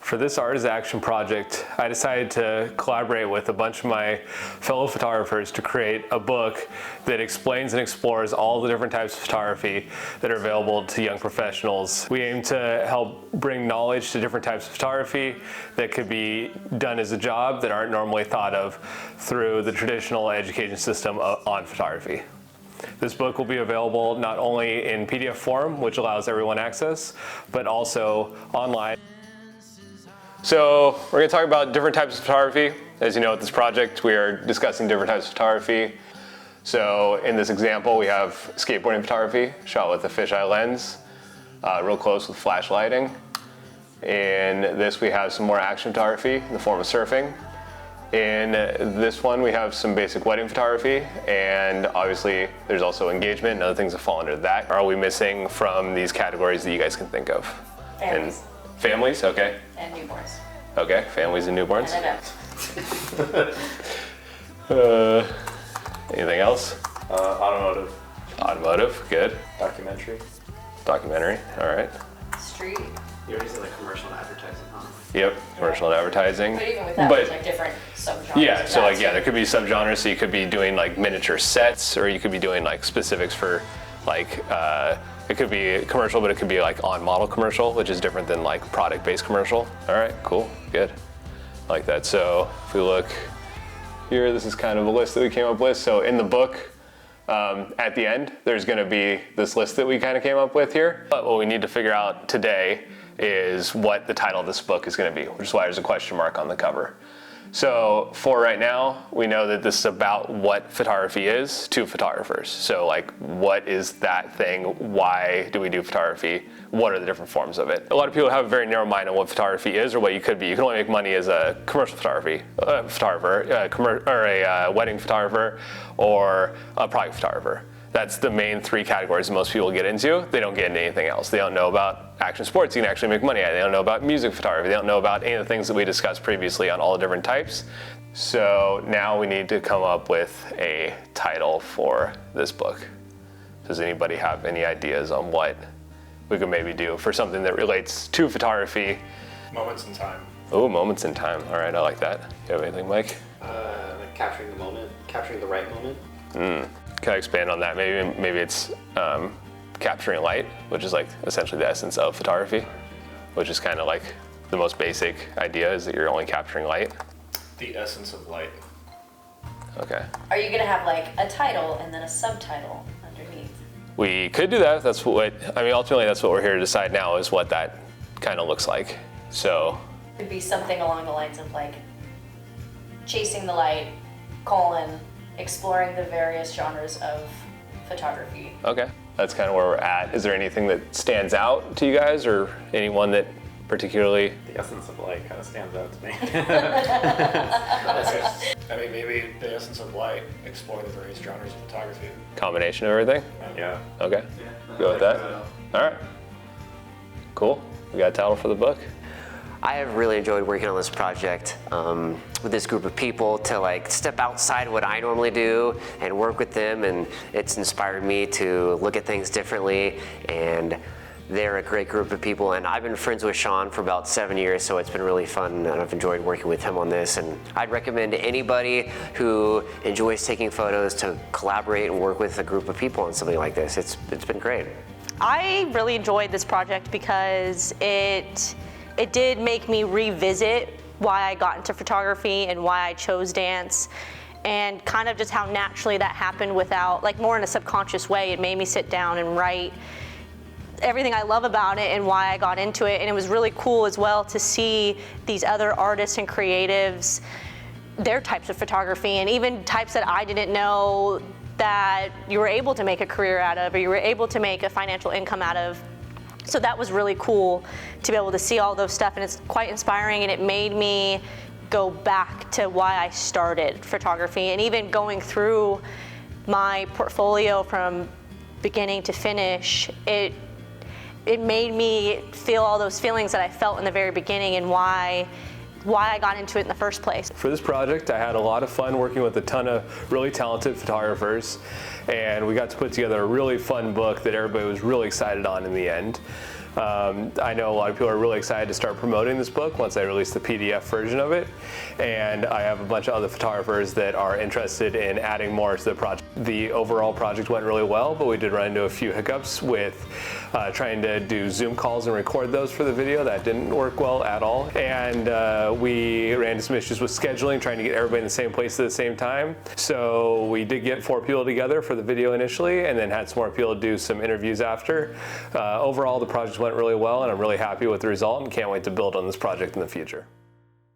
For this Art is Action project, I decided to collaborate with a bunch of my fellow photographers to create a book that explains and explores all the different types of photography that are available to young professionals. We aim to help bring knowledge to different types of photography that could be done as a job that aren't normally thought of through the traditional education system on photography. This book will be available not only in PDF form, which allows everyone access, but also online. So we're going to talk about different types of photography. As you know, with this project, we are discussing different types of photography. So in this example, we have skateboarding photography shot with a fisheye lens, real close with flash lighting. In this, we have some more action photography in the form of surfing. In this one, we have some basic wedding photography, and obviously there's also engagement and other things that fall under that. Are we missing from these categories that you guys can think of? Families. Families, okay. And newborns. Okay, families and newborns. And events. Anything else? Automotive. Automotive, good. Documentary. Documentary, all right. Street. You already said like commercial and advertising, huh? Yep, commercial and advertising. But even with that, there's like different subgenres. Yeah, of so that, like, yeah, there could be subgenres, so you could be doing like miniature sets, or you could be doing like specifics for like, it could be commercial, but it could be like on-model commercial, which is different than like product-based commercial. All right, cool, good. I like that. So if we look here, this is kind of a list that we came up with. So in the book, at the end, there's gonna be this list that we kind of came up with here. But what we need to figure out today is what the title of this book is gonna be, which is why there's a question mark on the cover. So for right now, we know that this is about what photography is to photographers. So like, what is that thing? Why do we do photography? What are the different forms of it? A lot of people have a very narrow mind on what photography is or what you could be. You can only make money as a commercial photographer, or a wedding photographer, or a product photographer. That's the main three categories that most people get into. They don't get into anything else. They don't know about action sports you can actually make money at. They don't know about music photography. They don't know about any of the things that we discussed previously on all the different types. So now we need to come up with a title for this book. Does anybody have any ideas on what we could maybe do for something that relates to photography? Moments in time. Oh, moments in time. All right, I like that. You have anything, Mike? Like capturing the moment, capturing the right moment. Can I expand on that? Maybe it's capturing light, which is like essentially the essence of photography, which is kind of like the most basic idea is that you're only capturing light. The essence of light. Okay. Are you gonna have like a title and then a subtitle underneath? We could do that. That's what, I mean, ultimately that's what we're here to decide now is what that kind of looks like. So. Could be something along the lines of like chasing the light, exploring the various genres of photography. Okay, that's kind of where we're at. Is there anything that stands out to you guys or anyone that particularly? The essence of light kind of stands out to me. I mean, maybe the essence of light, explore the various genres of photography. Combination of everything? Yeah. Okay, go with that. All right, cool. We got a title for the book? I have really enjoyed working on this project with this group of people to like step outside what I normally do and work with them, and it's inspired me to look at things differently, and they're a great group of people, and I've been friends with Sean for about 7 years, so it's been really fun, and I've enjoyed working with him on this, and I'd recommend to anybody who enjoys taking photos to collaborate and work with a group of people on something like this. It's been great. I really enjoyed this project because it did make me revisit why I got into photography and why I chose dance, and kind of just how naturally that happened without, like more in a subconscious way. It made me sit down and write everything I love about it and why I got into it. And it was really cool as well to see these other artists and creatives, their types of photography, and even types that I didn't know that you were able to make a career out of, or you were able to make a financial income out of. So that was really cool to be able to see all those stuff, and it's quite inspiring, and it made me go back to why I started photography. And even going through my portfolio from beginning to finish, it made me feel all those feelings that I felt in the very beginning and why I got into it in the first place. For this project, I had a lot of fun working with a ton of really talented photographers, and we got to put together a really fun book that everybody was really excited on in the end. I know a lot of people are really excited to start promoting this book once I release the PDF version of it, and I have a bunch of other photographers that are interested in adding more to the project. The overall project went really well, but we did run into a few hiccups with trying to do Zoom calls and record those for the video. That didn't work well at all, and we ran into some issues with scheduling, trying to get everybody in the same place at the same time. So we did get 4 people together for the video initially, and then had some more people do some interviews after. Overall, the project went really well, and I'm really happy with the result and can't wait to build on this project in the future.